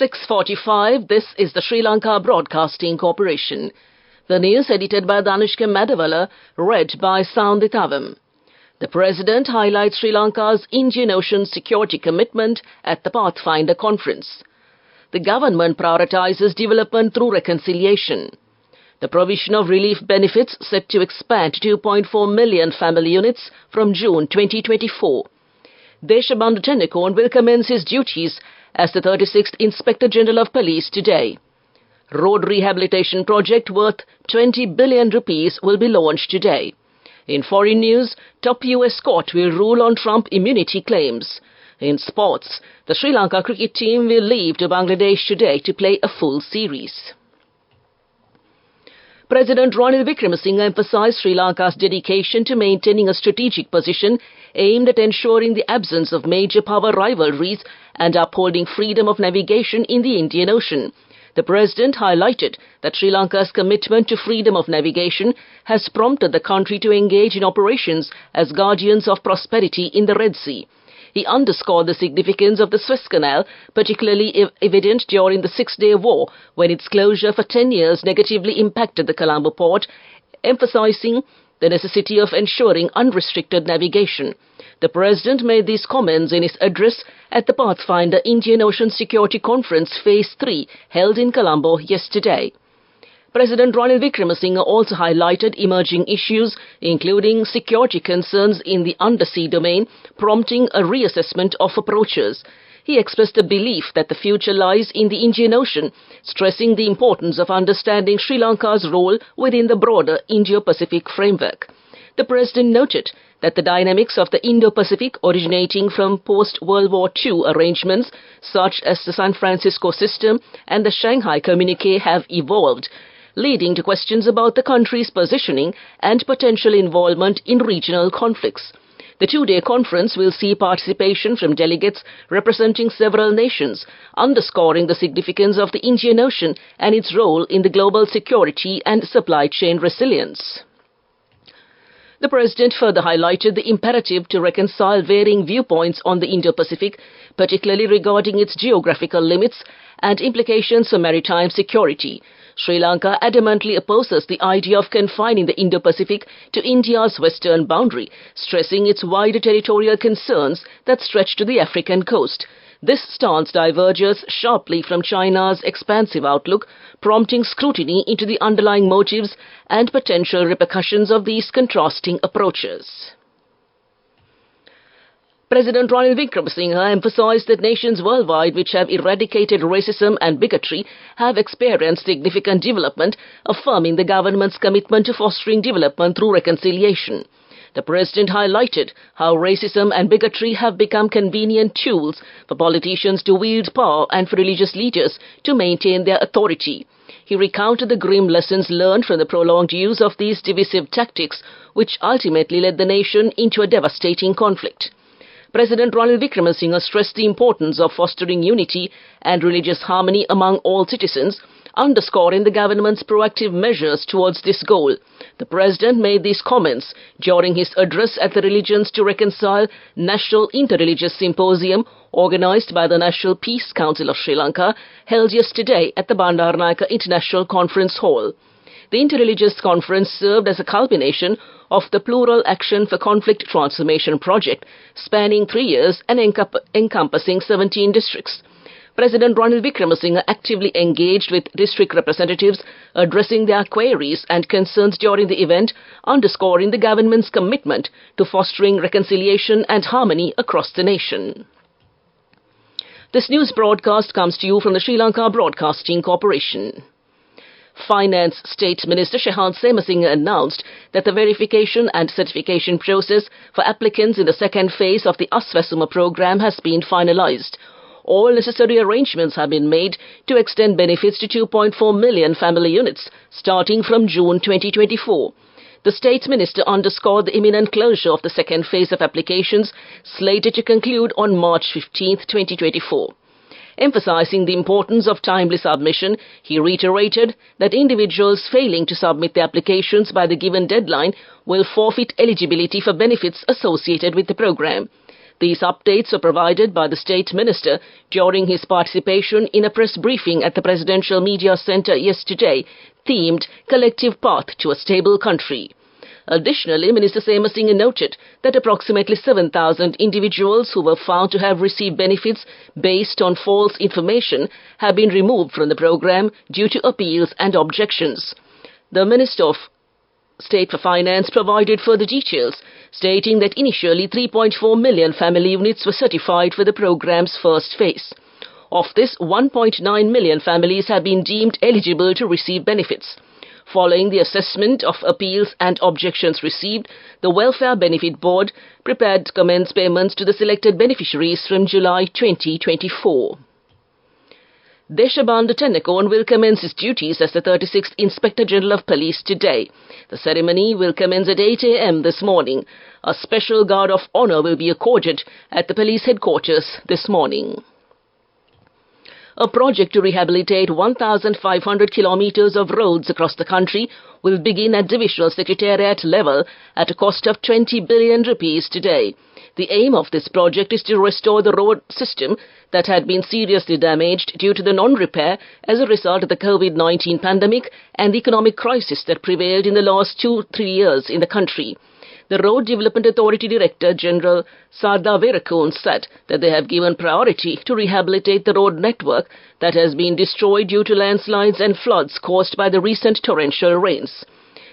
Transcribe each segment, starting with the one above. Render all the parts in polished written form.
6:45, this is the Sri Lanka Broadcasting Corporation. The news edited by Danushka Madavala, read by Sounditavam. The President highlights Sri Lanka's Indian Ocean security commitment at the Pathfinder Conference. The government prioritizes development through reconciliation. The provision of relief benefits set to expand to 2.4 million family units from June 2024. Deshabandhu Tennakoon will commence his duties as the 36th Inspector General of Police today. Road rehabilitation project worth 20 billion rupees will be launched today. In foreign news, top US court will rule on Trump immunity claims. In sports, the Sri Lanka cricket team will leave to Bangladesh today to play a full series. President Ranil Wickremesinghe emphasized Sri Lanka's dedication to maintaining a strategic position aimed at ensuring the absence of major power rivalries and upholding freedom of navigation in the Indian Ocean. The President highlighted that Sri Lanka's commitment to freedom of navigation has prompted the country to engage in operations as guardians of prosperity in the Red Sea. He underscored the significance of the Suez Canal, particularly evident during the Six-Day War, when its closure for 10 years negatively impacted the Colombo port, emphasizing the necessity of ensuring unrestricted navigation. The President made these comments in his address at the Pathfinder Indian Ocean Security Conference Phase 3 held in Colombo yesterday. President Ranil Wickremesinghe also highlighted emerging issues, including security concerns in the undersea domain, prompting a reassessment of approaches. He expressed a belief that the future lies in the Indian Ocean, stressing the importance of understanding Sri Lanka's role within the broader Indo-Pacific framework. The President noted that the dynamics of the Indo-Pacific originating from post-World War II arrangements such as the San Francisco System and the Shanghai Communique have evolved, leading to questions about the country's positioning and potential involvement in regional conflicts. The two-day conference will see participation from delegates representing several nations, underscoring the significance of the Indian Ocean and its role in the global security and supply chain resilience. The President further highlighted the imperative to reconcile varying viewpoints on the Indo-Pacific, particularly regarding its geographical limits and implications for maritime security. Sri Lanka adamantly opposes the idea of confining the Indo-Pacific to India's western boundary, stressing its wider territorial concerns that stretch to the African coast. This stance diverges sharply from China's expansive outlook, prompting scrutiny into the underlying motives and potential repercussions of these contrasting approaches. President Ranil Wickremesinghe emphasized that nations worldwide which have eradicated racism and bigotry have experienced significant development, affirming the government's commitment to fostering development through reconciliation. The President highlighted how racism and bigotry have become convenient tools for politicians to wield power and for religious leaders to maintain their authority. He recounted the grim lessons learned from the prolonged use of these divisive tactics, which ultimately led the nation into a devastating conflict. President Ranil Wickremesinghe stressed the importance of fostering unity and religious harmony among all citizens, underscoring the government's proactive measures towards this goal. The President made these comments during his address at the Religions to Reconcile National Interreligious Symposium organized by the National Peace Council of Sri Lanka, held yesterday at the Bandaranaike International Conference Hall. The Interreligious Conference served as a culmination of the Plural Action for Conflict Transformation project, spanning 3 years and encompassing 17 districts. President Ranil Wickremesinghe actively engaged with district representatives, addressing their queries and concerns during the event, underscoring the government's commitment to fostering reconciliation and harmony across the nation. This news broadcast comes to you from the Sri Lanka Broadcasting Corporation. Finance State Minister Shehan Semasinghe announced that the verification and certification process for applicants in the second phase of the Aswasuma program has been finalized. All necessary arrangements have been made to extend benefits to 2.4 million family units starting from June 2024. The State Minister underscored the imminent closure of the second phase of applications slated to conclude on March 15, 2024. Emphasizing the importance of timely submission, he reiterated that individuals failing to submit their applications by the given deadline will forfeit eligibility for benefits associated with the program. These updates were provided by the State Minister during his participation in a press briefing at the Presidential Media Centre yesterday, themed Collective Path to a Stable Country. Additionally, Minister Sema Singh noted that approximately 7,000 individuals who were found to have received benefits based on false information have been removed from the program due to appeals and objections. The Minister of State for Finance provided further details, stating that initially 3.4 million family units were certified for the program's first phase. Of this, 1.9 million families have been deemed eligible to receive benefits. Following the assessment of appeals and objections received, the Welfare Benefit Board prepared to commence payments to the selected beneficiaries from July 2024. Deshabanda Tennekon will commence his duties as the 36th Inspector General of Police today. The ceremony will commence at 8 a.m. this morning. A special guard of honour will be accorded at the police headquarters this morning. A project to rehabilitate 1,500 kilometres of roads across the country will begin at Divisional Secretariat level at a cost of 20 billion rupees today. The aim of this project is to restore the road system that had been seriously damaged due to the non-repair as a result of the COVID-19 pandemic and the economic crisis that prevailed in the last 2-3 years in the country. The Road Development Authority Director General Sardar Verakun said that they have given priority to rehabilitate the road network that has been destroyed due to landslides and floods caused by the recent torrential rains.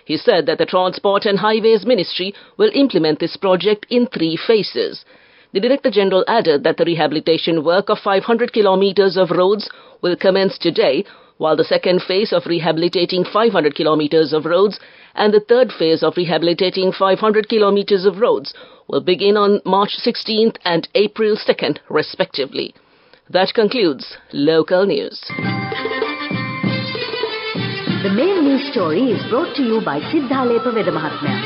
He said that the Transport and Highways Ministry will implement this project in 3 phases. The Director General added that the rehabilitation work of 500 kilometres of roads will commence today, while the second phase of rehabilitating 500 kilometres of roads and the third phase of rehabilitating 500 kilometres of roads will begin on March 16th and April 2nd, respectively. That concludes Local News. The main news story is brought to you by Sinhala Mahatmya.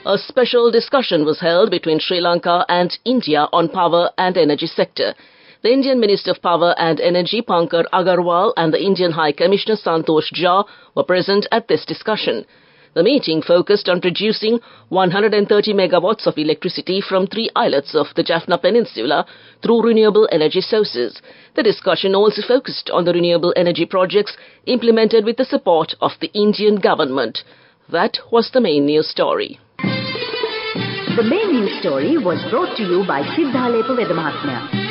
A special discussion was held between Sri Lanka and India on power and energy sector. The Indian Minister of Power and Energy, Pankaj Agarwal, and the Indian High Commissioner, Santosh Jha, were present at this discussion. The meeting focused on producing 130 megawatts of electricity from 3 islets of the Jaffna Peninsula through renewable energy sources. The discussion also focused on the renewable energy projects implemented with the support of the Indian government. That was the main news story. The main news story was brought to you by Sinhala Mahatmya.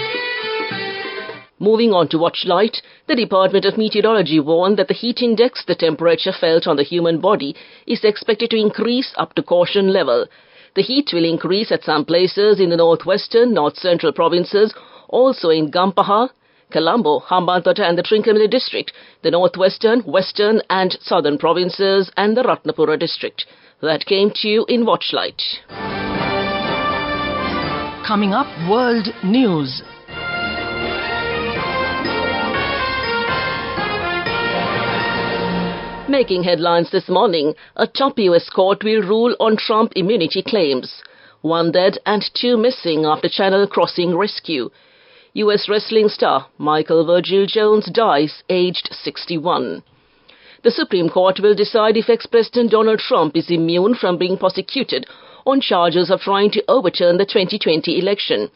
Moving on to Watchlight, the Department of Meteorology warned that the heat index, the temperature felt on the human body, is expected to increase up to caution level. The heat will increase at some places in the northwestern, north-central provinces, also in Gampaha, Colombo, Hambantota and the Trincomalee district, the northwestern, western and southern provinces and the Ratnapura district. That came to you in Watchlight. Coming up, World News. Making headlines this morning, a top U.S. court will rule on Trump immunity claims. 1 dead and 2 missing after Channel Crossing rescue. U.S. wrestling star Michael Virgil Jones dies aged 61. The Supreme Court will decide if ex-President Donald Trump is immune from being prosecuted on charges of trying to overturn the 2020 election.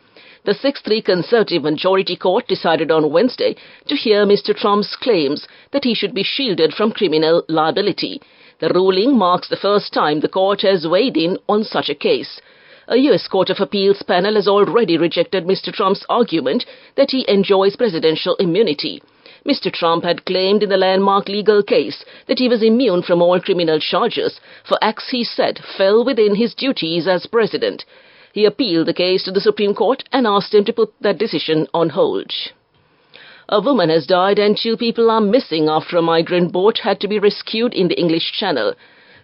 The 6-3 Conservative Majority Court decided on Wednesday to hear Mr. Trump's claims that he should be shielded from criminal liability. The ruling marks the first time the court has weighed in on such a case. A U.S. Court of Appeals panel has already rejected Mr. Trump's argument that he enjoys presidential immunity. Mr. Trump had claimed in the landmark legal case that he was immune from all criminal charges for acts he said fell within his duties as president. He appealed the case to the Supreme Court and asked them to put that decision on hold. A woman has died and 2 people are missing after a migrant boat had to be rescued in the English Channel.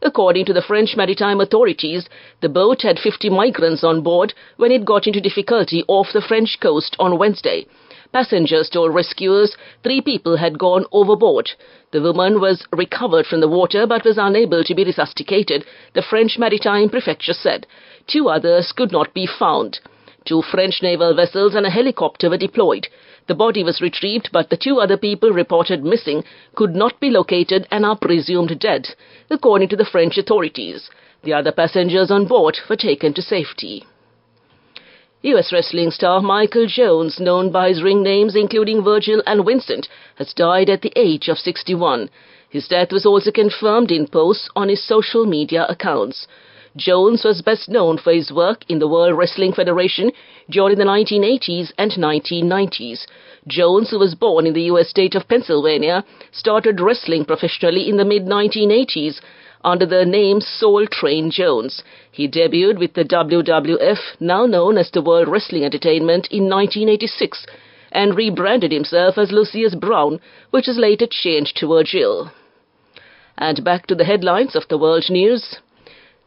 According to the French maritime authorities, the boat had 50 migrants on board when it got into difficulty off the French coast on Wednesday. Passengers told rescuers 3 people had gone overboard. The woman was recovered from the water but was unable to be resuscitated, the French Maritime Prefecture said. 2 others could not be found. 2 French naval vessels and a helicopter were deployed. The body was retrieved, but the 2 other people reported missing could not be located and are presumed dead, according to the French authorities. The other passengers on board were taken to safety. US wrestling star Michael Jones, known by his ring names including Virgil and Vincent, has died at the age of 61. His death was also confirmed in posts on his social media accounts. Jones was best known for his work in the World Wrestling Federation during the 1980s and 1990s. Jones, who was born in the U.S. state of Pennsylvania, started wrestling professionally in the mid-1980s under the name Soul Train Jones. He debuted with the WWF, now known as the World Wrestling Entertainment, in 1986 and rebranded himself as Lucius Brown, which was later changed to Virgil. And back to the headlines of the world news.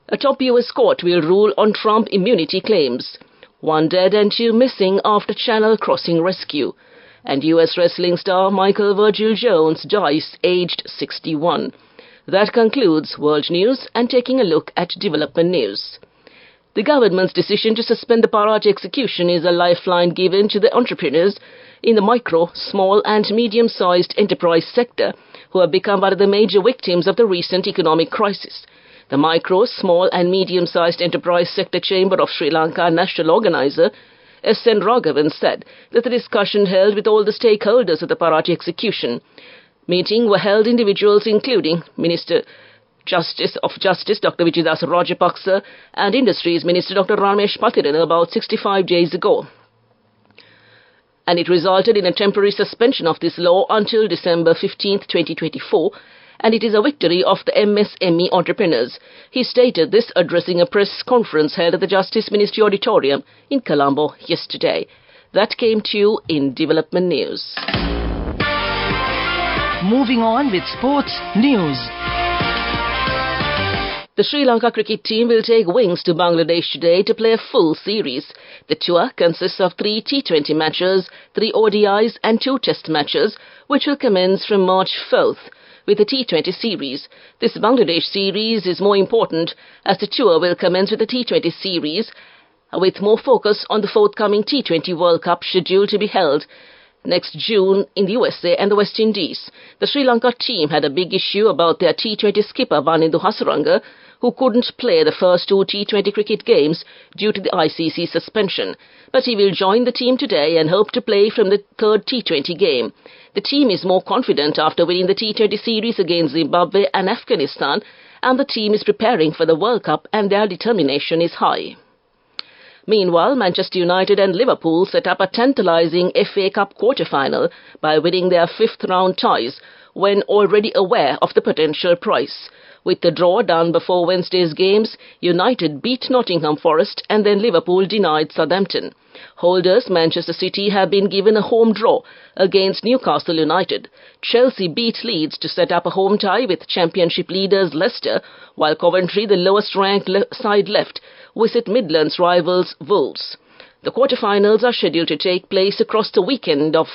A top U.S. court will rule on Trump immunity claims. 1 dead and 2 missing after Channel crossing rescue. And U.S. wrestling star Michael Virgil Jones dies aged 61. That concludes world news, and taking a look at development news. The government's decision to suspend the Parate execution is a lifeline given to the entrepreneurs in the micro, small and medium-sized enterprise sector who have become one of the major victims of the recent economic crisis. The Micro, Small and Medium-Sized Enterprise Sector Chamber of Sri Lanka national organizer, S.N. Raghavan, said that the discussion held with all the stakeholders of the Parate execution meeting were held individuals including Minister of Justice Dr. Vijayadas Rajapaksa and Industries Minister Dr. Ramesh Patirana about 65 days ago. And it resulted in a temporary suspension of this law until December 15, 2024, and it is a victory of the MSME entrepreneurs. He stated this addressing a press conference held at the Justice Ministry Auditorium in Colombo yesterday. That came to you in development news. Moving on with sports news. The Sri Lanka cricket team will take wings to Bangladesh today to play a full series. The tour consists of 3 T20 matches, 3 ODIs and 2 Test matches, which will commence from March 4th. With the T20 series. This Bangladesh series is more important as the tour will commence with the T20 series with more focus on the forthcoming T20 World Cup scheduled to be held next June in the USA and the West Indies. The Sri Lanka team had a big issue about their T20 skipper Vanindu Hasaranga, who couldn't play the first 2 T20 cricket games due to the ICC suspension. But he will join the team today and hope to play from the 3rd T20 game. The team is more confident after winning the T20 series against Zimbabwe and Afghanistan, and the team is preparing for the World Cup and their determination is high. Meanwhile, Manchester United and Liverpool set up a tantalising FA Cup quarter-final by winning their 5th round ties when already aware of the potential prize. With the draw done before Wednesday's games, United beat Nottingham Forest and then Liverpool denied Southampton. Holders Manchester City have been given a home draw against Newcastle United. Chelsea beat Leeds to set up a home tie with Championship leaders Leicester, while Coventry, the lowest-ranked side left, visit Midlands rivals Wolves. The quarter-finals are scheduled to take place across the weekend of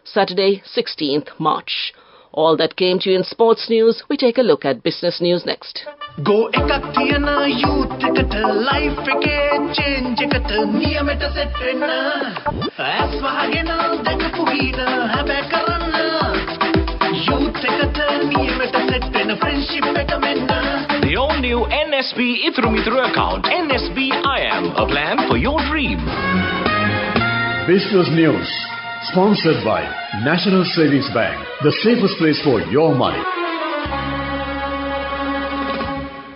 Saturday, 16th March. All that came to you in sports news. We take a look at business news next. Go ekakthiyana youth eකට life එකේ change එකට නියමෙට set වෙන්න ඇස් වහගෙන දැකපු හින හැබැයි කරන්න youth එකට නියමෙට set වෙන friendship එක මෙන්න. The all-new NSB Ithru Mithru account, NSB IM, a plan for your dream. Business news, sponsored by National Savings Bank, the safest place for your money.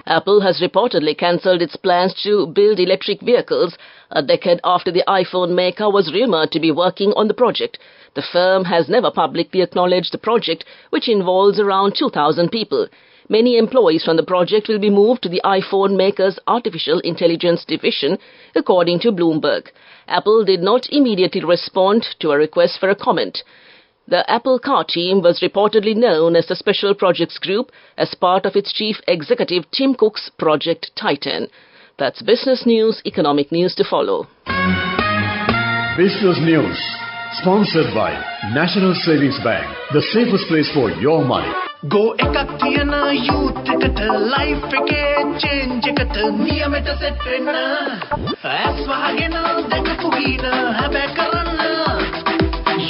Apple has reportedly cancelled its plans to build electric vehicles a decade after the iPhone maker was rumored to be working on the project. The firm has never publicly acknowledged the project, which involves around 2,000 people. Many employees from the project will be moved to the iPhone maker's artificial intelligence division, according to Bloomberg. Apple did not immediately respond to a request for a comment. The Apple car team was reportedly known as the Special Projects Group as part of its chief executive Tim Cook's Project Titan. That's business news, economic news to follow. Business news, sponsored by National Savings Bank, the safest place for your money. Go ekakthiyana youth එකට life එකේ change එකට නියමෙට set වෙන්න ඇස් වහගෙන දැකපු හින හැබැයි කරන්න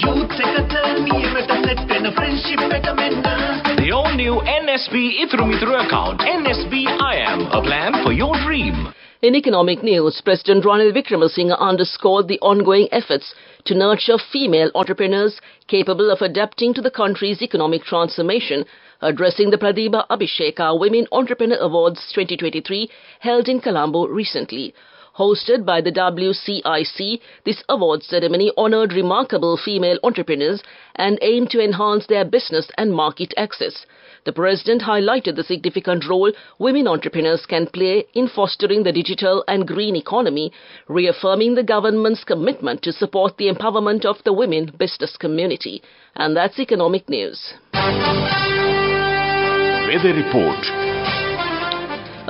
youth එකට නියමෙට set වෙන friendship එක මෙන්න. The all-new NSB Ithru Mithru account, NSB IM, a plan for your dream. In economic news, President Ranil Wickremesinghe underscored the ongoing efforts to nurture female entrepreneurs capable of adapting to the country's economic transformation, addressing the Pratibha Abhisheka Women Entrepreneur Awards 2023 held in Colombo recently. Hosted by the WCIC, this award ceremony honored remarkable female entrepreneurs and aimed to enhance their business and market access. The President highlighted the significant role women entrepreneurs can play in fostering the digital and green economy, reaffirming the government's commitment to support the empowerment of the women business community. And that's economic news. Weather report.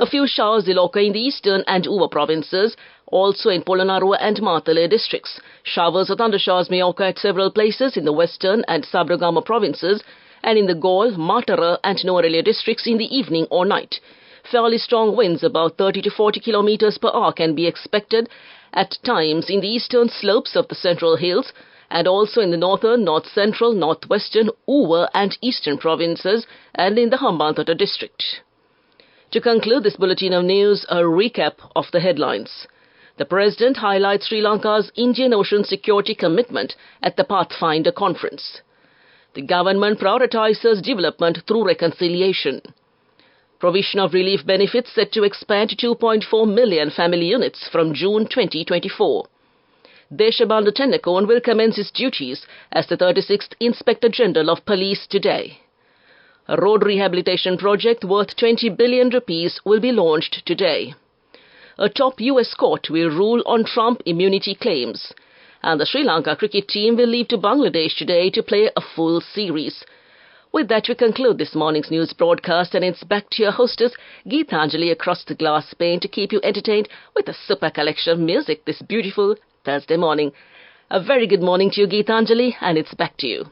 A few showers will occur in the eastern and Uva provinces, also in Polonnaruwa and Matale districts. Showers or thundershowers may occur at several places in the western and Sabragama provinces, and in the Gaul, Matara and Nuwara districts in the evening or night. Fairly strong winds, about 30 to 40 kilometers per hour, can be expected at times in the eastern slopes of the central hills, and also in the northern, north-central, northwestern, Uva and eastern provinces, and in the Hambantota district. To conclude this bulletin of news, a recap of the headlines. The President highlights Sri Lanka's Indian Ocean security commitment at the Pathfinder Conference. The government prioritizes development through reconciliation. Provision of relief benefits set to expand to 2.4 million family units from June 2024. Deshabandhu Tennakon will commence his duties as the 36th Inspector General of Police today. A road rehabilitation project worth 20 billion rupees will be launched today. A top US court will rule on Trump immunity claims. And the Sri Lanka cricket team will leave to Bangladesh today to play a full series. With that, we conclude this morning's news broadcast, and it's back to your hostess, Geethanjali, across the glass pane to keep you entertained with a super collection of music this beautiful Thursday morning. A very good morning to you, Geethanjali, and it's back to you.